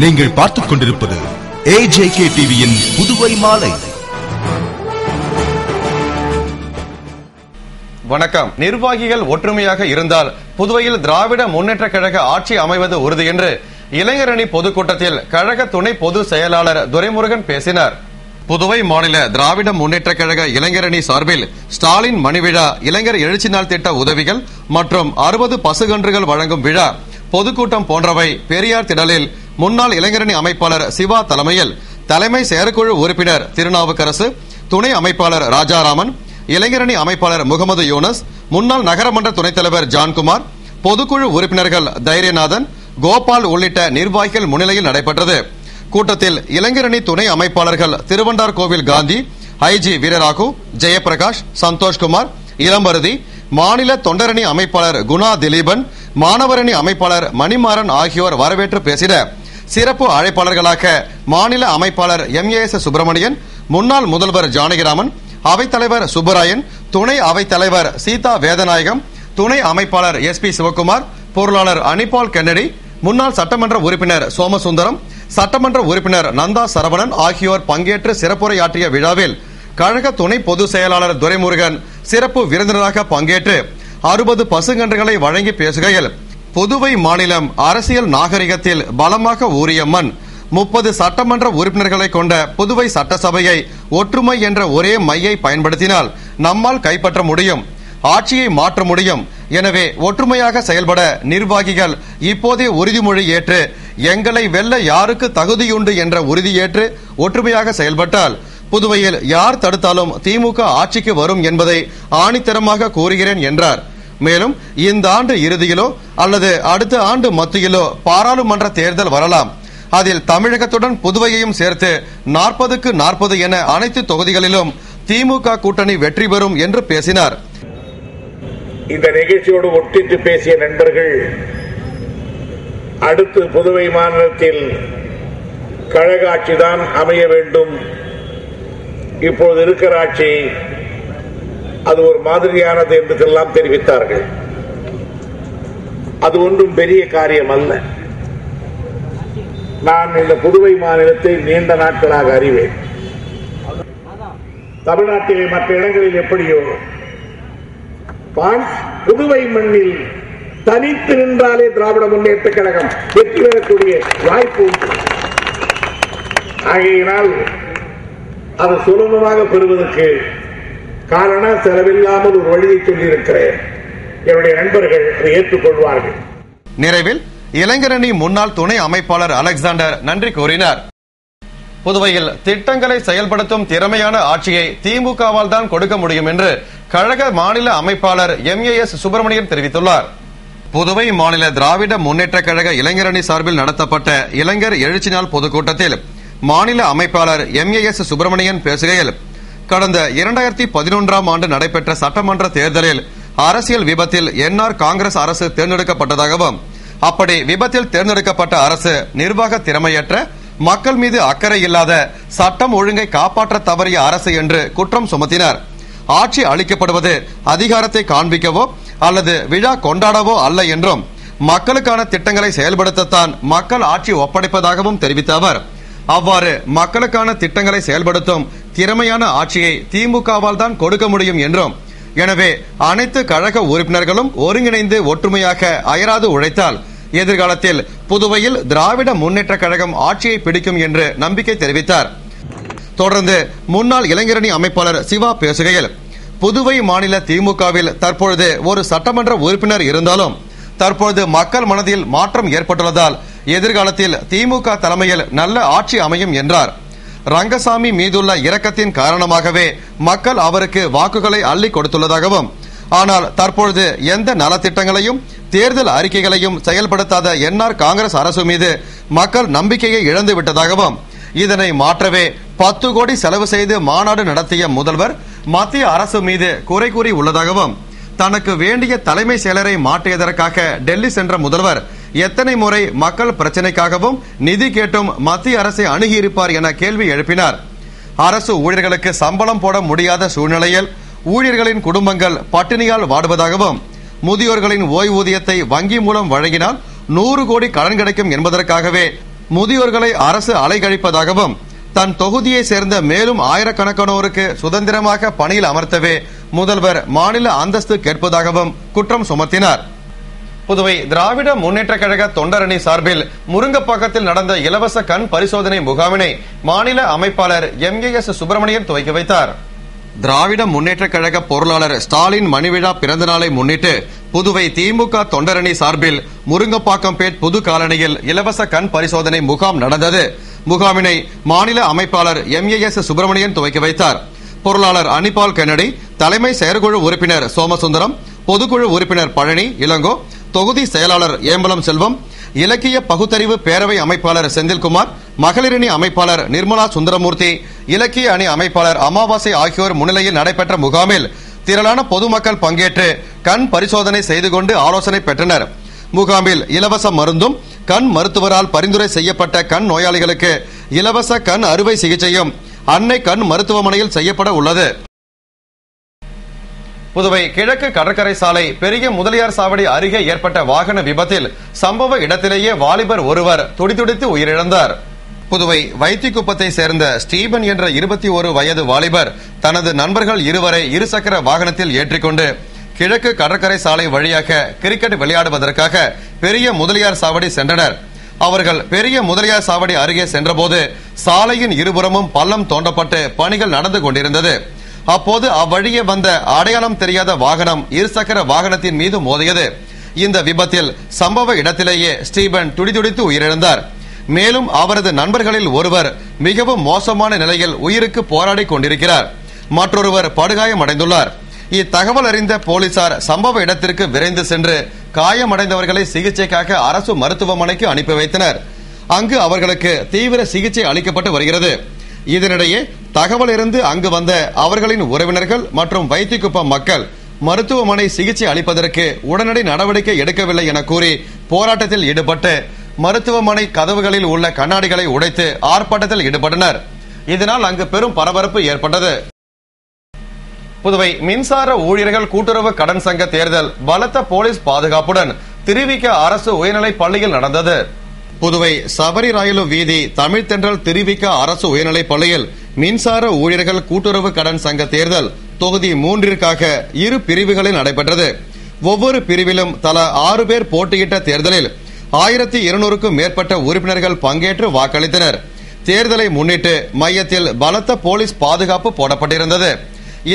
நீங்கள் பார்த்துக் கொண்டிருப்பது AJK டிவியின் புதுவை மாலை. வணக்கம். நிர்வாகிகள் ஒற்றுமையாக இருந்தால் புதுவையில் திராவிட முன்னேற்ற கழக ஆட்சி அமைவது உறுதி என்று இளைஞரணி பொதுக்கூட்டத்தில் கழக துணை பொதுச் செயலாளர் துரைமுருகன் பேசினார். புதுவை மாநில திராவிட முன்னேற்ற கழக இளைஞரணி சார்பில் ஸ்டாலின் மணிவிழா, இளைஞர் எழுச்சி நாள் திட்ட உதவிகள் மற்றும் 60 பசுகன்றுகள் வழங்கும் விழா, பொதுக்கூட்டம் போன்றவை பெரியார் திடலில் முன்னாள் இளைஞரணி அமைப்பாளர் சிவா தலைமையில் தலைமை செயற்குழு உறுப்பினர் திருநாவுக்கரசு, துணை அமைப்பாளர் ராஜாராமன், இளைஞரணி அமைப்பாளர் முகமது யூனஸ், முன்னாள் நகரமன்ற துணைத் தலைவர் ஜான்குமார், பொதுக்குழு உறுப்பினர்கள் தைரியநாதன், கோபால் உள்ளிட்ட நிர்வாகிகள் முன்னிலையில் நடைபெற்றது. கூட்டத்தில் இளைஞரணி துணை அமைப்பாளர்கள் திருவண்டார் கோவில் காந்தி, ஐஜி வீரராகு, ஜெயபிரகாஷ், சந்தோஷ்குமார், இளம்பருதி, மாநில தொண்டரணி அமைப்பாளர் குணா திலீபன், மாணவரணி அமைப்பாளர் மணிமாறன் ஆகியோர் வரவேற்று பேசின. சிறப்பு அழைப்பாளர்களாக மாநில அமைப்பாளர் MAS சுப்பிரமணியன், முன்னாள் முதல்வர் ஜானகிராமன், அவைத்தலைவர் சுப்பராயன், துணை அவைத்தலைவர் சீதா வேதநாயகம், துணை அமைப்பாளர் SP சிவகுமார், பொருளாளர் அனிபால் கென்னடி, முன்னாள் சட்டமன்ற உறுப்பினர் சோமசுந்தரம், சட்டமன்ற உறுப்பினர் நந்தா சரவணன் ஆகியோர் பங்கேற்று சிறப்புரையாற்றிய விழாவில் கழக துணை பொதுச் செயலாளர் துரைமுருகன் சிறப்பு விருந்தினராக பங்கேற்று 60 பசுங்கன்றுகளை வழங்கி பேசுகையில், புதுவை மாநிலம் அரசியல் நாகரிகத்தில் பலமாக ஊறிய மண். 30 சட்டமன்ற உறுப்பினர்களை கொண்ட புதுவை சட்டசபையை ஒற்றுமை என்ற ஒரே மையை பயன்படுத்தினால் நம்மால் கைப்பற்ற முடியும், ஆட்சியை மாற்ற முடியும். எனவே ஒற்றுமையாக செயல்பட நிர்வாகிகள் இப்போதே உறுதிமொழி ஏற்று எங்களை வெல்ல யாருக்கு தகுதியுண்டு என்ற உறுதியேற்று ஒற்றுமையாக செயல்பட்டால் புதுவையில் யார் தடுத்தாலும் திமுக ஆட்சிக்கு வரும் என்பதை ஆணித்தரமாக கூறுகிறேன் என்றார். மேலும் இந்த ஆண்டு இறுதியிலோ அல்லது அடுத்த ஆண்டு மத்தியிலோ பாராளுமன்ற தேர்தல் வரலாம். அதில் தமிழகத்துடன் புதுவையையும் சேர்த்து 40க்கு 40 என அனைத்து தொகுதிகளிலும் திமுக கூட்டணி வெற்றி பெறும் என்று பேசினார். இந்த நிகழ்ச்சியோடு ஒட்டிட்டு பேசிய நண்பர்கள், அடுத்து புதுவை மாநிலத்தில் கழக ஆட்சிதான் அமைய வேண்டும், இப்போது இருக்கிற ஆட்சி அது ஒரு மாதிரியானது என்றெல்லாம் தெரிவித்தார்கள். அது ஒன்றும் பெரிய காரியம் அல்ல. நான் இந்த புதுவை மாநிலத்தை நீண்ட நாட்களாக அறிவேன். தமிழ்நாட்டிலே மற்ற இடங்களில் எப்படியோ புதுவை மண்ணில் தனித்து நின்றாலே திராவிட முன்னேற்ற கழகம் வெற்றி பெறக்கூடிய வாய்ப்பு உண்டு. ஆகையினால் அது சுலபமாக பெறுவதற்கு காரண செலவில்லாமல் ஒரு வழியை சொல்லியிருக்கிறேன். என்னுடைய நண்பர்கள் அதை ஏற்றுக்கொள்வார்கள். நிறைவில் இளைஞரணி முன்னாள் துணை அமைப்பாளர் அலெக்சாண்டர் நன்றி கூறினார். புதுவையில் திட்டங்களை செயல்படுத்தும் திறமையான ஆட்சியை திமுகவால் தான் கொடுக்க முடியும் என்று கழக மாநில அமைப்பாளர் MAS சுப்பிரமணியன் தெரிவித்துள்ளார். புதுவை மாநில திராவிட முன்னேற்ற கழக இளைஞரணி சார்பில் நடத்தப்பட்ட இளைஞர் எழுச்சி நாள் பொதுக்கூட்டத்தில் மாநில அமைப்பாளர் MAS சுப்பிரமணியன் பேசுகையில், கடந்த 2011ஆம் ஆண்டு நடைபெற்ற சட்டமன்ற தேர்தலில் அரசியல் விபத்தில் NR காங்கிரஸ் அரசு தேர்ந்தெடுக்கப்பட்டதாகவும், அப்படி விபத்தில் தேர்ந்தெடுக்கப்பட்ட அரசு நிர்வாக திறமையற்ற, மக்கள் மீது அக்கறை இல்லாத, சட்டம் ஒழுங்கை காப்பாற்ற தவறிய அரசு என்று குற்றம் சுமத்தினார். ஆட்சி அளிக்கப்படுவது அதிகாரத்தை காண்பிக்கவோ அல்லது விழா கொண்டாடவோ அல்ல என்றும், மக்களுக்கான திட்டங்களை செயல்படுத்தத்தான் மக்கள் ஆட்சி ஒப்படைப்பதாகவும் தெரிவித்த அவர், அவ்வாறு மக்களுக்கான திட்டங்களை செயல்படுத்தும் திறமையான ஆட்சியை திமுகவால் தான் கொடுக்க முடியும் என்றும், எனவே அனைத்து கழக உறுப்பினர்களும் ஒருங்கிணைந்து ஒற்றுமையாக அயராது உழைத்தால் எதிர்காலத்தில் புதுவையில் திராவிட முன்னேற்ற கழகம் ஆட்சியை பிடிக்கும் என்று நம்பிக்கை தெரிவித்தார். தொடர்ந்து முன்னாள் இளைஞரணி அமைப்பாளர் சிவா பேசுகையில், புதுவை மாநில திமுகவில் தற்பொழுது ஒரு சட்டமன்ற உறுப்பினர் இருந்தாலும் தற்பொழுது மக்கள் மனதில் மாற்றம் ஏற்பட்டுள்ளதால் எதிர்காலத்தில் திமுக தலைமையில் நல்ல ஆட்சி அமையும் என்றார். ரங்கசாமி மீதுள்ள இரக்கத்தின் காரணமாகவே மக்கள் அவருக்கு வாக்குகளை அள்ளி கொடுத்துள்ளதாகவும், ஆனால் தற்பொழுது எந்த நலத்திட்டங்களையும் தேர்தல் அறிக்கைகளையும் செயல்படுத்தாத NR காங்கிரஸ் அரசு மீது மக்கள் நம்பிக்கையை இழந்து விட்டதாகவும், இதனை மாற்றவே 10 கோடி செலவு செய்து மாநாடு நடத்திய முதல்வர் மத்திய அரசு மீது குறை கூறி உள்ளதாகவும், தனக்கு வேண்டிய தலைமை செயலரை மாற்றியதற்காக டெல்லி சென்ற முதல்வர் எத்தனை முறை மக்கள் பிரச்சினைக்காகவும் நிதி கேட்டும் மத்திய அரசை அணுகியிருப்பார் என கேள்வி எழுப்பினார். அரசு ஊழியர்களுக்கு சம்பளம் போட முடியாத சூழ்நிலையில் ஊழியர்களின் குடும்பங்கள் பட்டினியால் வாடுவதாகவும், முதியோர்களின் ஓய்வூதியத்தை வங்கி மூலம் வழங்கினால் 100 கோடி கடன் கிடைக்கும் என்பதற்காகவே முதியோர்களை அரசு அலைகழிப்பதாகவும் தன் தொகுதியை சேர்ந்த மேலும் ஆயிரக்கணக்கானோருக்கு சுதந்திரமாக பணியில் அமர்த்தவே முதல்வர் மாநில அந்தஸ்து கேட்பதாகவும் குற்றம் சுமத்தினார். புதுவை திராவிட முன்னேற்ற கழக தொண்டரணி சார்பில் முருங்கப்பாக்கத்தில் நடந்த இலவச கண் பரிசோதனை முகாமினை மாநில அமைப்பாளர் MAS சுப்பிரமணியன் துவக்கி வைத்தார். திராவிட முன்னேற்ற கழக பொருளாளர் ஸ்டாலின் மணிவிழா பிறந்த நாளை முன்னிட்டு புதுவை திமுக தொண்டரணி சார்பில் முருங்கப்பாக்கம்பேட் புது காலனியில் இலவச கண் பரிசோதனை முகாம் நடந்தது. முகாமினை மாநில அமைப்பாளர் MAS சுப்பிரமணியன் துவக்கி வைத்தார். பொருளாளர் அனிபால் கென்னடி, தலைமை செயற்குழு உறுப்பினர் சோமசுந்தரம், பொதுக்குழு உறுப்பினர் பழனி இளங்கோ, தொகுதி செயலாளர் ஏம்பலம் செல்வம், இலக்கிய பகுத்தறிவு பேரவை அமைப்பாளர் செந்தில்குமார், மகளிரணி அமைப்பாளர் நிர்மலா சுந்தரமூர்த்தி, இலக்கிய அணி அமைப்பாளர் அமாவாசை ஆகியோர் முன்னிலையில் நடைபெற்ற முகாமில் திரளான பொதுமக்கள் பங்கேற்று கண் பரிசோதனை செய்து கொண்டு ஆலோசனை பெற்றனர். முகாமில் இலவச மருந்தும் கண் மருத்துவரால் பரிந்துரை செய்யப்பட்ட கண் நோயாளிகளுக்கு இலவச கண் அறுவை சிகிச்சையும் அன்னை கண் மருத்துவமனையில் செய்யப்பட உள்ளது. புதுவை கிழக்கு கடற்கரை சாலை பெரிய முதலியார் சாவடி அருகே ஏற்பட்ட வாகன விபத்தில் சம்பவ இடத்திலேயே வாலிபர் ஒருவர் துடிதுடித்து உயிரிழந்தார். புதுவை வைத்திக்குப்பத்தை சேர்ந்த ஸ்டீபன் என்ற 21 வயது வாலிபர் தனது நண்பர்கள் இருவரை இருசக்கர வாகனத்தில் ஏற்றிக்கொண்டு கிழக்கு கடற்கரை சாலை வழியாக கிரிக்கெட் விளையாடுவதற்காக பெரிய முதலியார் சாவடி சென்றனர். அவர்கள் பெரிய முதலியார் சாவடி அருகே சென்றபோது சாலையின் இருபுறமும் பள்ளம் தோண்டப்பட்டு பணிகள் நடந்து கொண்டிருந்தது. அப்போது அவ்வழியே வந்த அடையாளம் தெரியாத வாகனம் இருசக்கர வாகனத்தின் மீது மோதியது. இந்த விபத்தில் சம்பவ இடத்திலேயே ஸ்டீபன் துடிதுடித்து உயிரிழந்தார். மேலும் அவரது நண்பர்களில் ஒருவர் மிகவும் மோசமான நிலையில் உயிருக்கு போராடி கொண்டிருக்கிறார். மற்றொருவர் படுகாயமடைந்துள்ளார். இத்தகவல் அறிந்த போலீசார் சம்பவ இடத்திற்கு விரைந்து சென்று காயமடைந்தவர்களை சிகிச்சைக்காக அரசு மருத்துவமனைக்கு அனுப்பி வைத்தனர். அங்கு அவர்களுக்கு தீவிர சிகிச்சை அளிக்கப்பட்டு வருகிறது. இதனிடையே தகவல் இருந்து அங்கு வந்த அவர்களின் உறவினர்கள் மற்றும் வைத்திக்குப்பம் மக்கள் மருத்துவமனை சிகிச்சை அளிப்பதற்கு உடனடி நடவடிக்கை எடுக்கவில்லை என கூறி போராட்டத்தில் ஈடுபட்டு மருத்துவமனை கதவுகளில் உள்ள கண்ணாடிகளை உடைத்து ஆர்ப்பாட்டத்தில் ஈடுபட்டனர். இதனால் அங்கு பெரும் பரபரப்பு ஏற்பட்டது. புதுவை மின்சார ஊழியர்கள் கூட்டுறவு கடன் சங்க தேர்தல் பலத்த போலீஸ் பாதுகாப்புடன் திருவிக அரசு உயர்நிலைப் பள்ளியில் நடந்தது. புதுவை சபரிராயலு வீதி தமிழ் தென்றல் திருவிக அரசு உயர்நிலைப் பள்ளியில் மின்சார ஊழியர்கள் கூட்டுறவு கடன் சங்க தேர்தல் தொகுதி 3ற்காக 2 பிரிவுகளில் நடைபெற்றது. ஒவ்வொரு பிரிவிலும் தலா 6 பேர் போட்டியிட்ட தேர்தலில் 1200க்கும் மேற்பட்ட உறுப்பினர்கள் பங்கேற்று வாக்களித்தனர். தேர்தலை முன்னிட்டு மையத்தில் பலத்த போலீஸ் பாதுகாப்பு போடப்பட்டிருந்தது.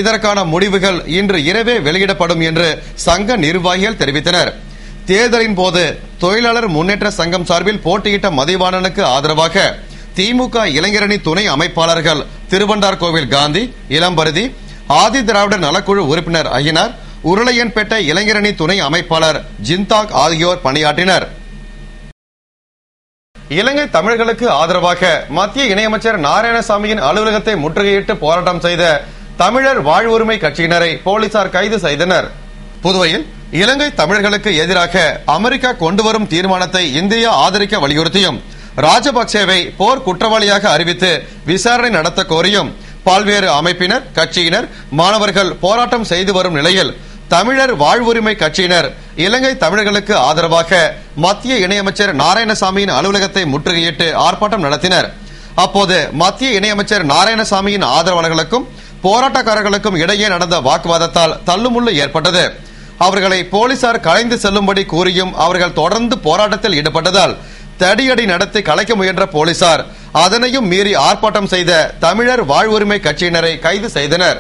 இதற்கான முடிவுகள் இன்று இரவே வெளியிடப்படும் என்று சங்க நிர்வாகிகள் தெரிவித்தனர். தேர்தலின் போது தொழிலாளர் முன்னேற்ற சங்கம் சார்பில் போட்டியிட்ட மதிவாணனுக்கு ஆதரவாக திமுக இளைஞரணி துணை அமைப்பாளர்கள் திருவண்டார்கோவில் காந்தி, இளம்பருதி, ஆதி திராவிடர் நலக்குழு உறுப்பினர் அய்யனார், உருளையன்பேட்டை இளைஞரணி துணை அமைப்பாளர் ஜிந்தாக் ஆகியோர் பணியாற்றினர். இலங்கை தமிழர்களுக்கு ஆதரவாக மத்திய இணையமைச்சர் நாராயணசாமியின் அலுவலகத்தை முற்றுகையிட்டு போராட்டம் செய்த தமிழர் வாழ்வுரிமை கட்சியினரை போலீசார் கைது செய்தனர். புதுவையில் இலங்கை தமிழர்களுக்கு எதிராக அமெரிக்கா கொண்டு வரும் தீர்மானத்தை இந்தியா ஆதரிக்க வலியுறுத்தியும் ராஜபக்சேவை போர் குற்றவாளியாக அறிவித்து விசாரணை நடத்த கோரியும் பல்வேறு அமைப்பினர், கட்சியினர், மாணவர்கள் போராட்டம் செய்து வரும் நிலையில் தமிழர் வாழ்வுரிமை கட்சியினர் இலங்கை தமிழர்களுக்கு ஆதரவாக மத்திய இணையமைச்சர் நாராயணசாமியின் அலுவலகத்தை முற்றுகையிட்டு ஆர்ப்பாட்டம் நடத்தினர். அப்போது மத்திய இணையமைச்சர் நாராயணசாமியின் ஆதரவாளர்களுக்கும் போராட்டக்காரர்களுக்கும் இடையே நடந்த வாக்குவாதத்தால் தள்ளுமுள்ளு ஏற்பட்டது. அவர்களை போலீசார் கலைந்து செல்லும்படி கூறியும் அவர்கள் தொடர்ந்து போராட்டத்தில் ஈடுபட்டதால் தடியடி நடத்தி கலைக்க முயன்ற போலீசார் அதனையும் மீறி ஆர்ப்பாட்டம் செய்த தமிழர் வாழ்வுரிமை கட்சியினரை கைது செய்தனர்.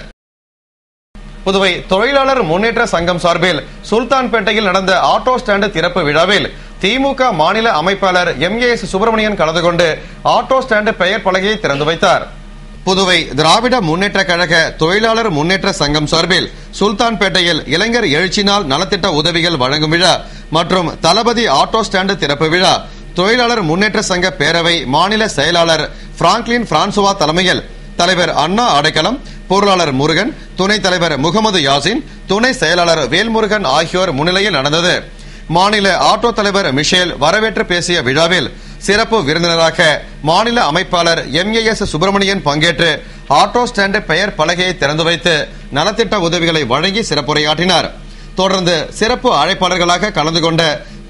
புதுவை தொழிலாளர் முன்னேற்ற சங்கம் சார்பில் சுல்தான்பேட்டையில் நடந்த ஆட்டோ ஸ்டாண்டு திறப்பு விழாவில் திமுக மாநில அமைப்பாளர் MAS சுப்பிரமணியன் கலந்து கொண்டு ஆட்டோ ஸ்டாண்டு பெயர் பலகையை திறந்து வைத்தார். புதுவை திராவிட முன்னேற்ற கழக தொழிலாளர் முன்னேற்ற சங்கம் சார்பில் சுல்தான்பேட்டையில் இளைஞர் எழுச்சி நாள் நலத்திட்ட உதவிகள் வழங்கும் விழா மற்றும் தளபதி ஆட்டோ ஸ்டாண்டு திறப்பு விழா தொழிலாளர் முன்னேற்ற சங்க பேரவை மாநில செயலாளர் பிராங்க்லின் பிரான்சுவா தலைமையில் தலைவர் அண்ணா அடைக்கலம், பொருளாளர் முருகன், துணைத் தலைவர் முகமது யாசின், துணை செயலாளர் வேல்முருகன் ஆகியோர் முன்னிலையில் நடந்தது. மாநில ஆட்டோ தலைவர் மிஷேல் வரவேற்று பேசிய விழாவில் சிறப்பு விருந்தினராக மாநில அமைப்பாளர் MAS சுப்பிரமணியன் பங்கேற்று ஆட்டோ ஸ்டாண்டு பெயர் பலகையை திறந்து வைத்து நலத்திட்ட உதவிகளை வழங்கி சிறப்புரையாற்றினார். தொடர்ந்து சிறப்பு அழைப்பாளர்களாக கலந்து கொண்ட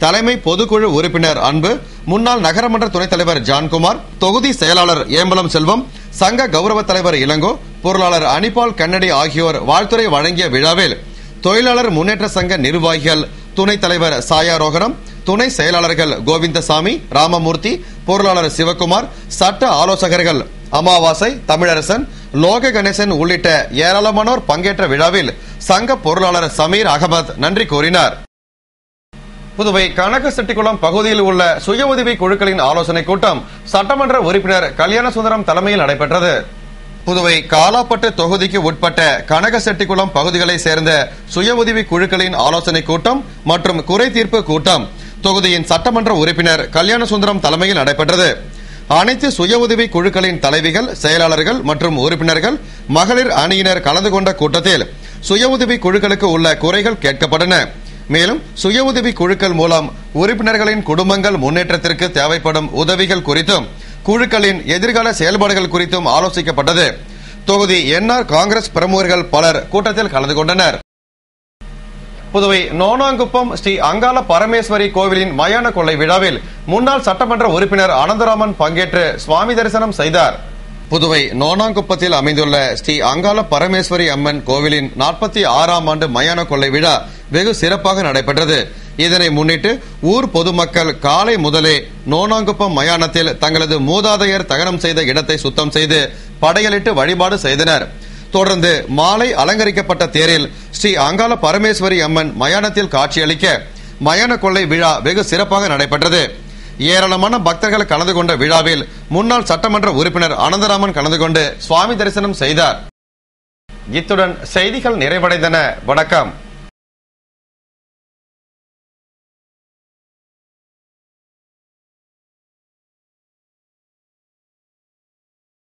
தலைமை பொதுக்குழு உறுப்பினர் அன்பு, முன்னாள் நகரமன்ற துணைத் தலைவர் ஜான்குமார், தொகுதி செயலாளர் ஏம்பலம் செல்வம், சங்க கௌரவ தலைவர் இளங்கோ, பொருளாளர் அனிபால் கண்ணடி ஆகியோர் வாழ்த்துரை வழங்கிய விழாவில் தொழிலாளர் முன்னேற்ற சங்க நிர்வாகிகள், துணைத் தலைவர் சாயாரோகணம், துணை செயலாளர்கள் கோவிந்தசாமி, ராமமூர்த்தி, பொருளாளர் சிவகுமார், சட்ட ஆலோசகர்கள் அமாவாசை, தமிழரசன், லோக கணேசன் உள்ளிட்ட ஏராளமானோர் பங்கேற்ற விழாவில் சங்க பொருளாளர் சமீர் அகமது நன்றி கூறினார். புதுவை கனகசெட்டிக்குளம் பகுதியில் உள்ள சுய உதவி குழுக்களின் ஆலோசனை கூட்டம் சட்டமன்ற உறுப்பினர் கல்யாணசுந்தரம் தலைமையில் நடைபெற்றது. புதுவை காலாப்பட்டு தொகுதிக்கு உட்பட்ட கனகசெட்டிக்குளம் பகுதிகளை சேர்ந்த சுய உதவி குழுக்களின் ஆலோசனை கூட்டம் மற்றும் குறை தீர்ப்பு கூட்டம் தொகுதியின் சட்டமன்ற உறுப்பினர் கல்யாணசுந்தரம் தலைமையில் நடைபெற்றது. அனைத்து சுய உதவி குழுக்களின் தலைவிகள், செயலாளர்கள் மற்றும் உறுப்பினர்கள், மகளிர் அணியினர் கலந்து கொண்ட கூட்டத்தில் சுய உதவி குழுக்களுக்கு உள்ள குறைகள் கேட்கப்பட்டன. மேலும் சுய உதவி குழுக்கள் மூலம் உறுப்பினர்களின் குடும்பங்கள் முன்னேற்றத்திற்கு தேவைப்படும் உதவிகள் குறித்தும் குழுக்களின் எதிர்கால செயல்பாடுகள் குறித்தும் ஆலோசிக்கப்பட்டது. தொகுதி என்ஆர் காங்கிரஸ் பிரமுகர்கள் பலர் கூட்டத்தில் கலந்து கொண்டனர். புதுவை நோனாங்குப்பம் ஸ்ரீ அங்காள பரமேஸ்வரி கோவிலின் மயான கொள்ளை விழாவில் முன்னாள் சட்டமன்ற உறுப்பினர் அனந்தராமன் பங்கேற்று சுவாமி தரிசனம் செய்தார். புதுவை நோனாங்குப்பத்தில் அமைந்துள்ள ஸ்ரீ அங்காள பரமேஸ்வரி அம்மன் கோவிலின் 46ஆம் ஆண்டு மயான கொள்ளை விழா வெகு சிறப்பாக நடைபெற்றது. இதனை முன்னிட்டு ஊர் பொதுமக்கள் காலை முதலே நோனாங்குப்பம் மயானத்தில் தங்களது மூதாதையர் தகனம் செய்த இடத்தை சுத்தம் செய்து படையலிட்டு வழிபாடு செய்தனர். தொடர்ந்து மாலை அலங்கரிக்கப்பட்ட தேரில் ஸ்ரீ அங்காள பரமேஸ்வரி அம்மன் மயானத்தில் காட்சியளிக்க மயான கொள்ளை விழா வெகு சிறப்பாக நடைபெற்றது. ஏராளமான பக்தர்கள் கலந்து கொண்ட விழாவில் முன்னாள் சட்டமன்ற உறுப்பினர் அனந்தராமன் கலந்து கொண்டு சுவாமி தரிசனம் செய்தார். இத்துடன் செய்திகள் நிறைவடைந்தன. வணக்கம்.